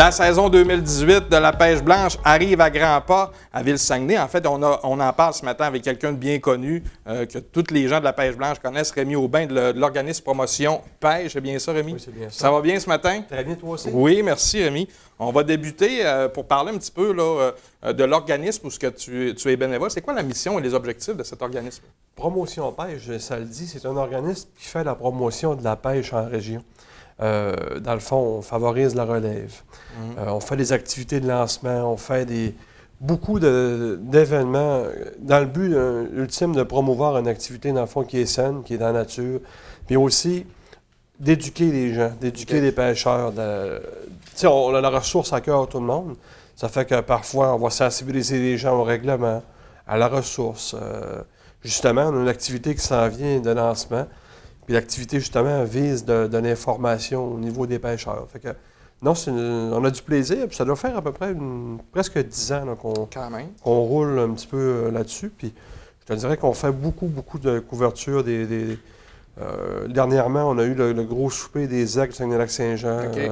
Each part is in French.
La saison 2018 de la pêche blanche arrive à grands pas à Ville-Saguenay. En fait, on en parle ce matin avec quelqu'un de bien connu que tous les gens de la pêche blanche connaissent, Rémi Aubin de l'organisme Promotion Pêche. C'est bien ça, Rémi? Oui, c'est bien ça. Ça va bien ce matin? Très bien, toi aussi? Oui, merci, Rémi. On va débuter pour parler un petit peu là, de l'organisme où tu es bénévole. C'est quoi la mission et les objectifs de cet organisme? Promotion Pêche, ça le dit, c'est un organisme qui fait la promotion de la pêche en région. Dans le fond, on favorise la relève. On fait des activités de lancement, on fait beaucoup d'événements dans le but ultime de promouvoir une activité, dans le fond, qui est saine, qui est dans la nature, puis aussi d'éduquer les gens, d'éduquer les pêcheurs. On a la ressource à cœur, tout le monde. Ça fait que parfois, on va sensibiliser les gens au règlement, à la ressource. Justement, on a une activité qui s'en vient de lancement. Puis l'activité, justement, vise de l'information au niveau des pêcheurs. Fait que, non, on a du plaisir. Puis ça doit faire à peu près presque 10 ans qu'on roule un petit peu là-dessus. Puis je te dirais qu'on fait beaucoup de couverture. Dernièrement, on a eu le gros souper des aigles du Saguenay-Lac-Saint-Jean. Okay.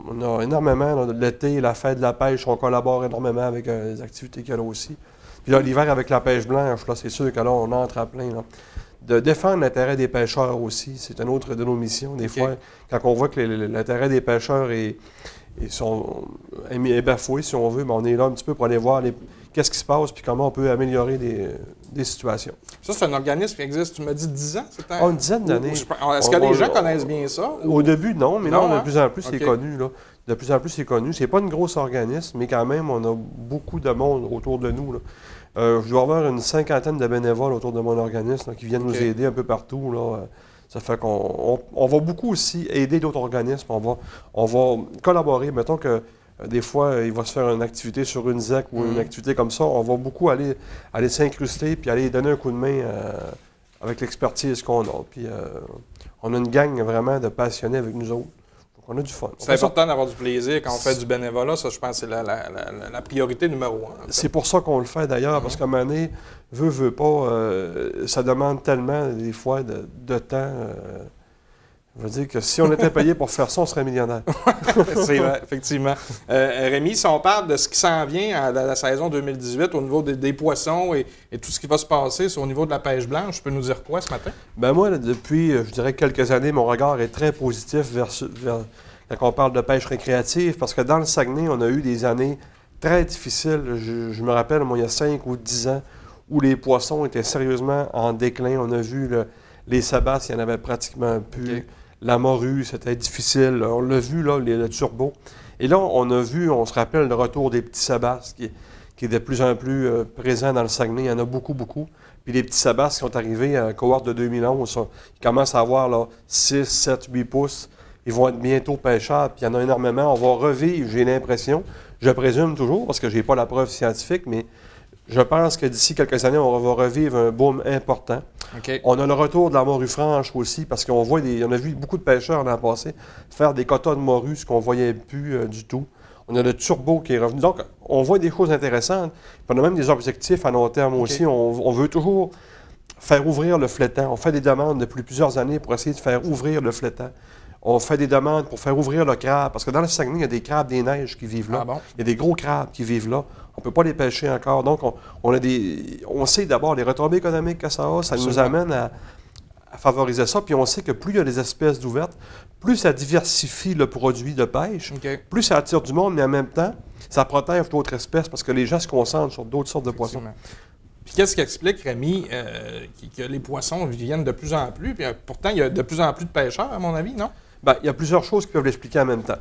On a énormément, l'été, la fête de la pêche, on collabore énormément avec les activités qu'il y a là aussi. Puis là, l'hiver, avec la pêche blanche, là, c'est sûr que là, on entre à plein. Là. De défendre l'intérêt des pêcheurs aussi, c'est une autre de nos missions. Des fois, quand on voit que l'intérêt des pêcheurs est bafoué, si on veut, mais on est là un petit peu pour aller voir qu'est-ce qui se passe puis comment on peut améliorer des situations. Ça, c'est un organisme qui existe, tu m'as dit 10 ans? Une dizaine d'années. Est-ce que les gens connaissent bien ça? Au début, non, mais non, de plus en plus, okay. c'est connu. Là. De plus en plus, c'est connu. C'est pas une grosse organisme, mais quand même, on a beaucoup de monde autour de nous. Là. Je dois avoir une 50aine de bénévoles autour de mon organisme là, qui viennent nous aider un peu partout. Là. Ça fait qu'on va beaucoup aussi aider d'autres organismes. On va collaborer. Mettons que des fois, il va se faire une activité sur une ZEC ou une activité comme ça. On va beaucoup aller s'incruster puis aller donner un coup de main avec l'expertise qu'on a. Puis on a une gang vraiment de passionnés avec nous autres. On a du fun. C'est important d'avoir du plaisir quand on fait du bénévolat. Ça, je pense, c'est la priorité numéro 1. En fait. C'est pour ça qu'on le fait, d'ailleurs, parce qu'à un moment donné, veut pas, ça demande tellement, des fois, de temps. Je veux dire que si on était payé pour faire ça, on serait millionnaire. C'est vrai, effectivement. Rémi, si on parle de ce qui s'en vient à la saison 2018 au niveau des poissons et tout ce qui va se passer au niveau de la pêche blanche, tu peux nous dire quoi ce matin? Bien, moi, depuis, je dirais, quelques années, mon regard est très positif vers quand on parle de pêche récréative, parce que dans le Saguenay, on a eu des années très difficiles. Je me rappelle, moi, il y a 5 ou 10 ans, où les poissons étaient sérieusement en déclin. On a vu les sabasses, il n'y en avait pratiquement plus. Okay. La morue, c'était difficile. On l'a vu, là, le turbo. Et là, on se rappelle le retour des petits sabasses qui est de plus en plus présent dans le Saguenay. Il y en a beaucoup. Puis les petits sabasses qui sont arrivés à la cohorte de 2011, ils commencent à avoir là, 6, 7, 8 pouces. Ils vont être bientôt pêcheurs, puis il y en a énormément. On va revivre, j'ai l'impression, je présume toujours, parce que je n'ai pas la preuve scientifique, mais je pense que d'ici quelques années, on va revivre un boom important. Okay. On a le retour de la morue franche aussi, parce qu'on voit on a vu beaucoup de pêcheurs l'an passé faire des quotas de morue, ce qu'on ne voyait plus du tout. On a le turbo qui est revenu. Donc, on voit des choses intéressantes. Puis on a même des objectifs à long terme aussi. On veut toujours faire ouvrir le flétan. On fait des demandes depuis plusieurs années pour essayer de faire ouvrir le flétan. On fait des demandes pour faire ouvrir le crabe, parce que dans le Saguenay, il y a des crabes des neiges qui vivent là. Ah bon? Il y a des gros crabes qui vivent là. On ne peut pas les pêcher encore. Donc, on sait d'abord les retombées économiques que ça a. Ça nous amène à favoriser ça. Puis on sait que plus il y a des espèces d'ouvertes, plus ça diversifie le produit de pêche, plus ça attire du monde, mais en même temps, ça protège d'autres espèces parce que les gens se concentrent sur d'autres sortes de poissons. Puis qu'est-ce qui explique, Rémi, que les poissons viennent de plus en plus? Puis pourtant, il y a de plus en plus de pêcheurs, à mon avis, non? Bien, il y a plusieurs choses qui peuvent l'expliquer en même temps.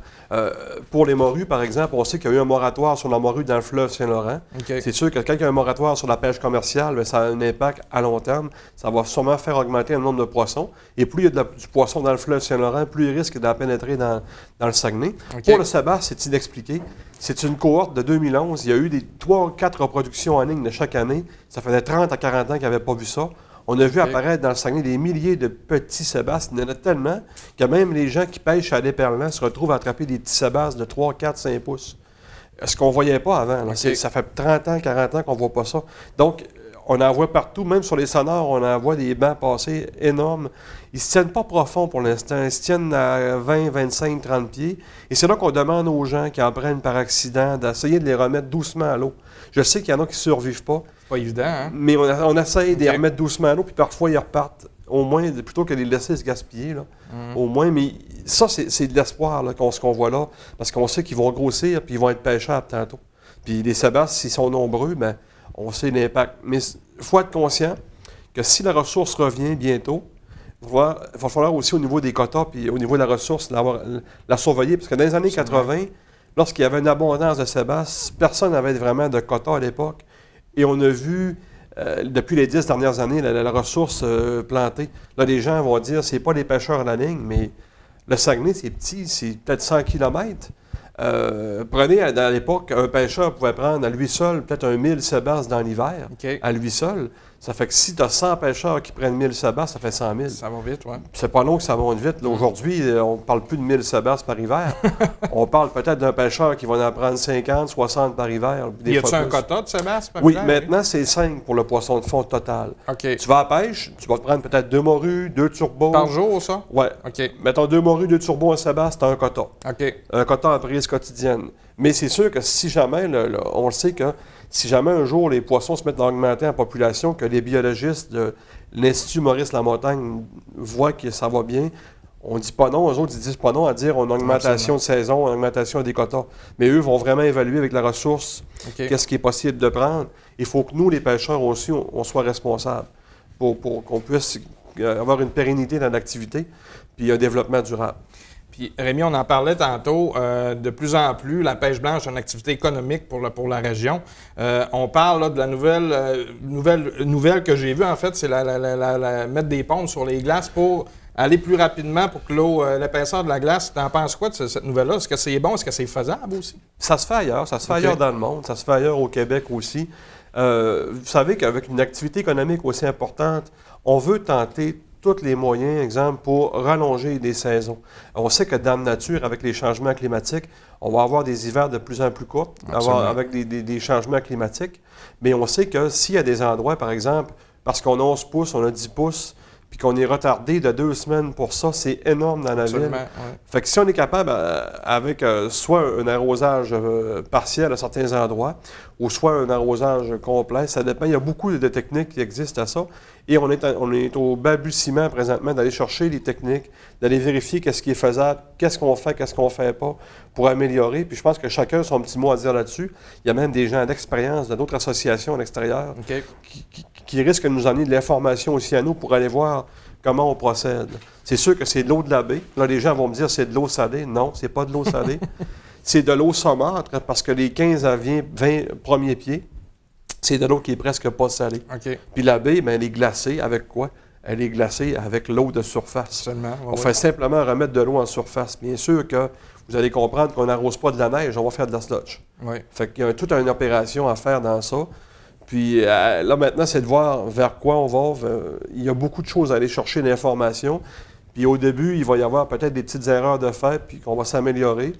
Pour les morues, par exemple, on sait qu'il y a eu un moratoire sur la morue dans le fleuve Saint-Laurent. C'est sûr que quand il y a un moratoire sur la pêche commerciale, bien, ça a un impact à long terme. Ça va sûrement faire augmenter le nombre de poissons. Et plus il y a du poisson dans le fleuve Saint-Laurent, plus il risque d'en pénétrer dans le Saguenay. Pour le sabasse, c'est inexpliqué. C'est une cohorte de 2011. Il y a eu 3 ou 4 reproductions en ligne de chaque année. Ça faisait 30 à 40 ans qu'ils n'avaient pas vu ça. On a vu apparaître dans le Saguenay des milliers de petits sabasses. Il y en a tellement que même les gens qui pêchent à l'éperlant se retrouvent à attraper des petits sabasses de 3, 4, 5 pouces. Ce qu'on ne voyait pas avant. Ça fait 30 ans, 40 ans qu'on ne voit pas ça. Donc, On en voit partout, même sur les sonores, on en voit des bancs passer énormes. Ils ne se tiennent pas profond pour l'instant. Ils se tiennent à 20, 25, 30 pieds. Et c'est là qu'on demande aux gens qui en prennent par accident d'essayer de les remettre doucement à l'eau. Je sais qu'il y en a qui ne survivent pas. C'est pas évident, hein? Mais on essaye de les remettre doucement à l'eau, puis parfois ils repartent. Au moins, plutôt que de les laisser se gaspiller. Là. Au moins, mais ça, c'est de l'espoir, ce qu'on voit là. Parce qu'on sait qu'ils vont grossir, puis ils vont être pêchables tantôt. Puis les sébastes, s'ils sont nombreux, bien, on sait l'impact. Mais il faut être conscient que si la ressource revient bientôt, il va falloir aussi au niveau des quotas, puis au niveau de la ressource, la surveiller. Parce que dans les années 80, lorsqu'il y avait une abondance de sébastes, personne n'avait vraiment de quotas à l'époque. Et on a vu, depuis les 10 dernières années, la ressource plantée. Là, les gens vont dire, c'est pas les pêcheurs à la ligne, mais le Saguenay, c'est petit, c'est peut-être 100 km. Prenez, à l'époque, un pêcheur pouvait prendre à lui seul peut-être 1000 sébastes dans l'hiver, à lui seul. Ça fait que si tu as 100 pêcheurs qui prennent 1000 sébastes, ça fait 100 000. Ça va vite, oui. C'est pas long que ça monte vite. Aujourd'hui, on ne parle plus de 1000 sébastes par hiver. On parle peut-être d'un pêcheur qui va en prendre 50, 60 par hiver. Y a-t-il un quota de sébastes par hiver? Oui, maintenant, c'est 5 pour le poisson de fond total. Okay. Tu vas à la pêche, tu vas te prendre peut-être 2 morues, 2 turbos. Par jour, ça? Oui. Okay. Mettons 2 morues, 2 turbos, un sébaste, tu as un quota. Okay. Un quota en prise quotidienne. Mais c'est sûr que si jamais, on le sait que si jamais un jour les poissons se mettent à augmenter en population, que les biologistes de l'Institut Maurice Lamontagne voient que ça va bien, on ne dit pas non, eux autres ils disent pas non à dire une augmentation de saison, une augmentation des quotas. Mais eux vont vraiment évaluer avec la ressource qu'est-ce qui est possible de prendre. Il faut que nous, les pêcheurs aussi, on soit responsables pour qu'on puisse avoir une pérennité dans l'activité puis un développement durable. Puis, Rémi, on en parlait tantôt, de plus en plus, la pêche blanche est une activité économique pour la région. On parle là, de la nouvelle que j'ai vue, en fait, c'est mettre des pontes sur les glaces pour aller plus rapidement pour que l'épaisseur de la glace. Tu en penses quoi de cette nouvelle-là? Est-ce que c'est bon? Est-ce que c'est faisable aussi? Ça se fait ailleurs. Ça se fait ailleurs dans le monde. Ça se fait ailleurs au Québec aussi. Vous savez qu'avec une activité économique aussi importante, on veut tenter tous les moyens, exemple, pour rallonger les saisons. On sait que dans la nature, avec les changements climatiques, on va avoir des hivers de plus en plus courts, avec des changements climatiques. Mais on sait que s'il y a des endroits, par exemple, parce qu'on a 11 pouces, on a 10 pouces, puis qu'on est retardé de 2 semaines pour ça, c'est énorme dans la ville. Ouais. Fait que si on est capable, avec soit un arrosage partiel à certains endroits, ou soit un arrosage complet, ça dépend. Il y a beaucoup de techniques qui existent à ça. Et on est au balbutiement présentement d'aller chercher les techniques, d'aller vérifier qu'est-ce qui est faisable, qu'est-ce qu'on ne fait pas pour améliorer. Puis je pense que chacun a son petit mot à dire là-dessus. Il y a même des gens d'expérience, d'autres associations à l'extérieur qui risquent de nous amener de l'information aussi à nous pour aller voir comment on procède. C'est sûr que c'est de l'eau de la baie. Là, les gens vont me dire c'est de l'eau salée. Non, c'est pas de l'eau salée. C'est de l'eau saumâtre parce que les 15 à 20 premiers pieds, c'est de l'eau qui est presque pas salée. Puis la baie, bien, elle est glacée avec quoi? Elle est glacée avec l'eau de surface. Seulement, on fait simplement remettre de l'eau en surface. Bien sûr que vous allez comprendre qu'on n'arrose pas de la neige, on va faire de la sludge. Fait qu'il y a toute une opération à faire dans ça. Puis là, maintenant, c'est de voir vers quoi on va. Il y a beaucoup de choses à aller chercher d'informations. Puis au début, il va y avoir peut-être des petites erreurs de fait, puis qu'on va s'améliorer.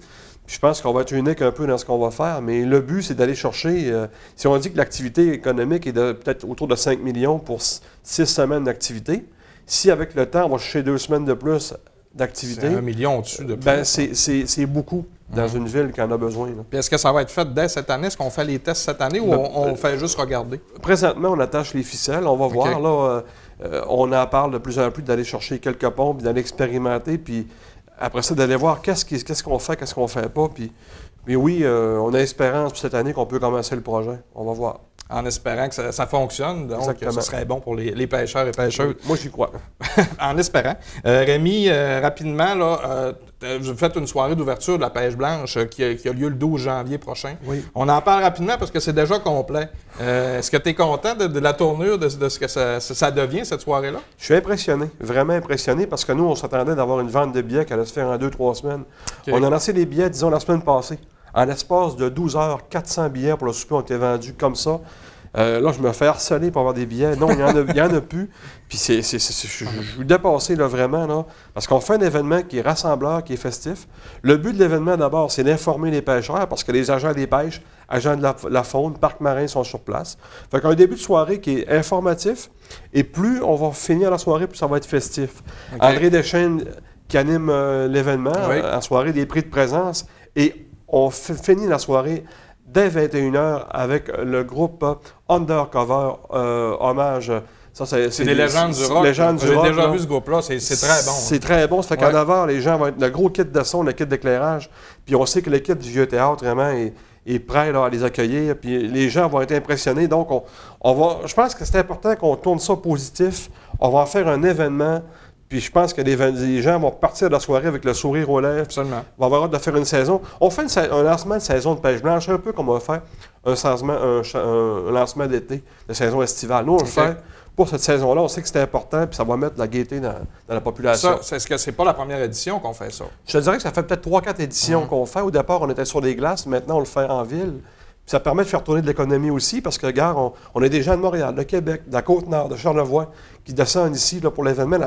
Puis je pense qu'on va être unique un peu dans ce qu'on va faire. Mais le but, c'est d'aller chercher... si on dit que l'activité économique est de peut-être autour de 5 millions pour 6 semaines d'activité, si avec le temps, on va chercher 2 semaines de plus d'activité... C'est 1 million au-dessus de plus. Ben, c'est beaucoup dans une ville qui en a besoin. Là. Puis est-ce que ça va être fait dès cette année? Est-ce qu'on fait les tests cette année ou on fait juste regarder? Présentement, on attache les ficelles. On va voir. Là, on en parle de plus en plus d'aller chercher quelques pompes, d'aller expérimenter, puis après ça, d'aller voir qu'est-ce qu'on fait, qu'est-ce qu'on ne fait pas. Puis, mais oui, on a espérance pour cette année qu'on peut commencer le projet. On va voir. En espérant que ça fonctionne, donc ce serait bon pour les pêcheurs et pêcheuses. Moi, j'y crois. En espérant. Rémi, rapidement, là, vous faites une soirée d'ouverture de la pêche blanche qui a lieu le 12 janvier prochain. Oui. On en parle rapidement parce que c'est déjà complet. Est-ce que tu es content de la tournure, de ce que ça devient, cette soirée-là? Je suis impressionné, vraiment impressionné, parce que nous, on s'attendait d'avoir une vente de billets qui allait se faire en 2-3 semaines. On a lancé les billets, disons, la semaine passée. En l'espace de 12 heures, 400 billets pour le souper ont été vendus comme ça. Là, je me fais harceler pour avoir des billets. Non, il y en a plus. Puis je suis dépassé là, vraiment, là, parce qu'on fait un événement qui est rassembleur, qui est festif. Le but de l'événement, d'abord, c'est d'informer les pêcheurs, parce que les agents des pêches, agents de la faune, parcs marins sont sur place. Fait qu'un début de soirée qui est informatif, et plus on va finir la soirée, plus ça va être festif. Okay. André Deschênes qui anime l'événement, en soirée, des prix de présence, et on finit la soirée dès 21h avec le groupe Undercover, hommage. C'est des légendes du rock. J'ai déjà vu ce groupe-là, c'est très bon. C'est très bon. Ça fait qu'en avant, les gens vont être le gros kit de son, le kit d'éclairage. Puis on sait que l'équipe du Vieux Théâtre, vraiment, est prêt là, à les accueillir. Puis les gens vont être impressionnés. Donc, je pense que c'est important qu'on tourne ça positif. On va en faire un événement. Puis je pense que les gens vont partir de la soirée avec le sourire aux lèvres. Absolument. On va avoir hâte de faire une saison. On fait un lancement de saison de pêche blanche, un peu comme on va faire un lancement d'été, de saison estivale. Nous, on le fait pour cette saison-là. On sait que c'est important, puis ça va mettre de la gaieté dans la population. Ça, est-ce que c'est pas la première édition qu'on fait ça? Je te dirais que ça fait peut-être 3-4 éditions qu'on fait. Au départ, on était sur des glaces. Maintenant, on le fait en ville. Puis ça permet de faire tourner de l'économie aussi, parce que, regarde, on a des gens de Montréal, de Québec, de la Côte-Nord, de Charlevoix, qui descendent ici là, pour l'événement.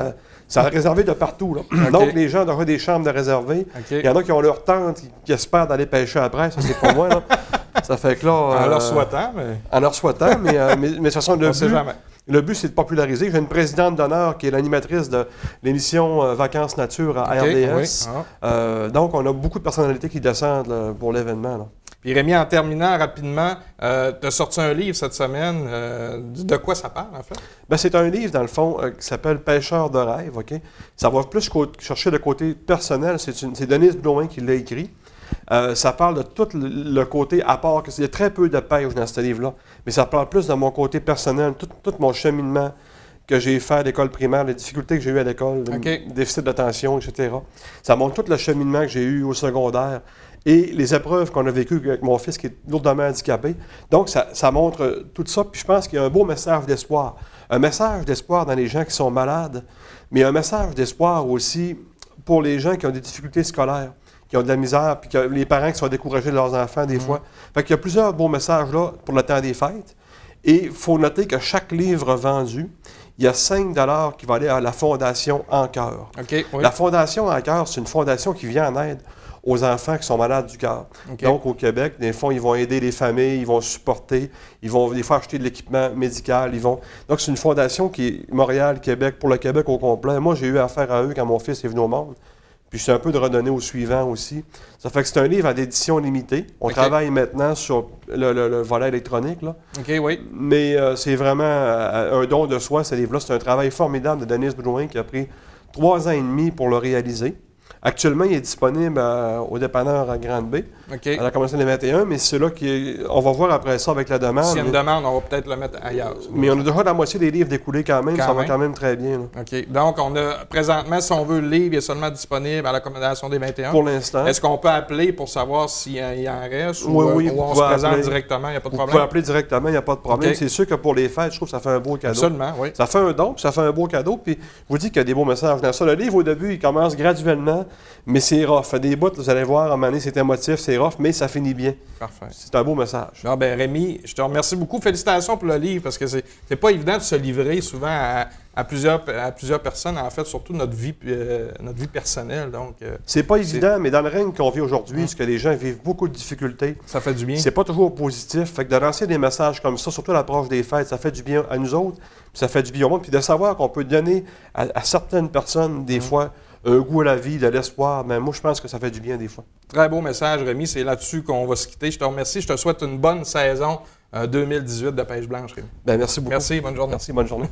Ça a réservé de partout. Là. Donc, les gens auraient des chambres de réserver. Il y en a qui ont leur tente, qui espèrent d'aller pêcher après. Ça, c'est pour moi. Là. Ça fait que là... en leur souhaitant, mais... En leur souhaitant, mais de toute façon, le but, c'est de populariser. J'ai une présidente d'honneur qui est l'animatrice de l'émission Vacances Nature à RDS. Donc, on a beaucoup de personnalités qui descendent là, pour l'événement. Là. Puis Rémi, en terminant rapidement, tu as sorti un livre cette semaine. De quoi ça parle, en fait? Bien, c'est un livre, dans le fond, qui s'appelle « Pêcheur de rêve ». Okay? Ça va plus chercher le côté personnel. C'est Denise Blouin qui l'a écrit. Ça parle de tout le côté à part. Il y a très peu de pêche dans ce livre-là. Mais ça parle plus de mon côté personnel, tout mon cheminement que j'ai fait à l'école primaire, les difficultés que j'ai eues à l'école, le déficit d'attention, etc. Ça montre tout le cheminement que j'ai eu au secondaire et les épreuves qu'on a vécues avec mon fils qui est lourdement handicapé. Donc, ça montre tout ça. Puis je pense qu'il y a un beau message d'espoir. Un message d'espoir dans les gens qui sont malades, mais un message d'espoir aussi pour les gens qui ont des difficultés scolaires, qui ont de la misère, puis les parents qui sont découragés de leurs enfants des fois. Fait qu'il y a plusieurs beaux messages là pour le temps des fêtes. Et il faut noter que chaque livre vendu, il y a 5 $ qui vont aller à la Fondation En Cœur. La Fondation En Cœur, c'est une fondation qui vient en aide aux enfants qui sont malades du cœur. Donc, au Québec, des fois, ils vont aider les familles, ils vont supporter, ils vont des fois acheter de l'équipement médical. Donc, c'est une fondation qui est Montréal, Québec, pour le Québec au complet. Moi, j'ai eu affaire à eux quand mon fils est venu au monde. Puis c'est un peu de redonner au suivant aussi. Ça fait que c'est un livre à d'édition limitée. On travaille maintenant sur le volet électronique. Là. Mais c'est vraiment un don de soi, ce livre-là. C'est un travail formidable de Denise Blouin qui a pris 3 ans et demi pour le réaliser. Actuellement, il est disponible au dépanneur à Grande-Bay. Elle a commencé le 21, mais c'est là qu'on va voir après ça avec la demande. S'il y a une demande, on va peut-être le mettre ailleurs. Mais on a déjà la moitié des livres découlés quand même. Ça va quand même très bien. Là. Donc, on a présentement, si on veut, le livre est seulement disponible à l'accommodation des 21. Pour l'instant. Est-ce qu'on peut appeler pour savoir s'il y en reste ou on se présente directement, il n'y a pas de problème? Vous pouvez appeler directement, il n'y a pas de problème. C'est sûr que pour les fêtes, je trouve que ça fait un beau cadeau. Absolument, oui. Ça fait un don, puis ça fait un beau cadeau. Puis je vous dis qu'il y a des beaux messages dans ça. Le livre, au début, il commence graduellement. Mais c'est rough. Fait des bouts, vous allez voir, à un moment donné, c'est émotif, c'est rough, mais ça finit bien. Parfait. C'est un beau message. Non, ben Rémi, je te remercie beaucoup. Félicitations pour le livre, parce que c'est pas évident de se livrer souvent à plusieurs personnes, en fait, surtout notre vie personnelle. Donc, c'est pas évident, mais dans le règne qu'on vit aujourd'hui, ce que les gens vivent beaucoup de difficultés. Ça fait du bien. C'est pas toujours positif. Fait que de lancer des messages comme ça, surtout à l'approche des fêtes, ça fait du bien à nous autres, puis ça fait du bien au monde. Puis de savoir qu'on peut donner à certaines personnes, des fois, un goût à la vie, de l'espoir, mais moi, je pense que ça fait du bien des fois. Très beau message, Rémi. C'est là-dessus qu'on va se quitter. Je te remercie. Je te souhaite une bonne saison 2018 de pêche blanche, Rémi. Bien, merci beaucoup. Merci, bonne journée. Merci, bonne journée.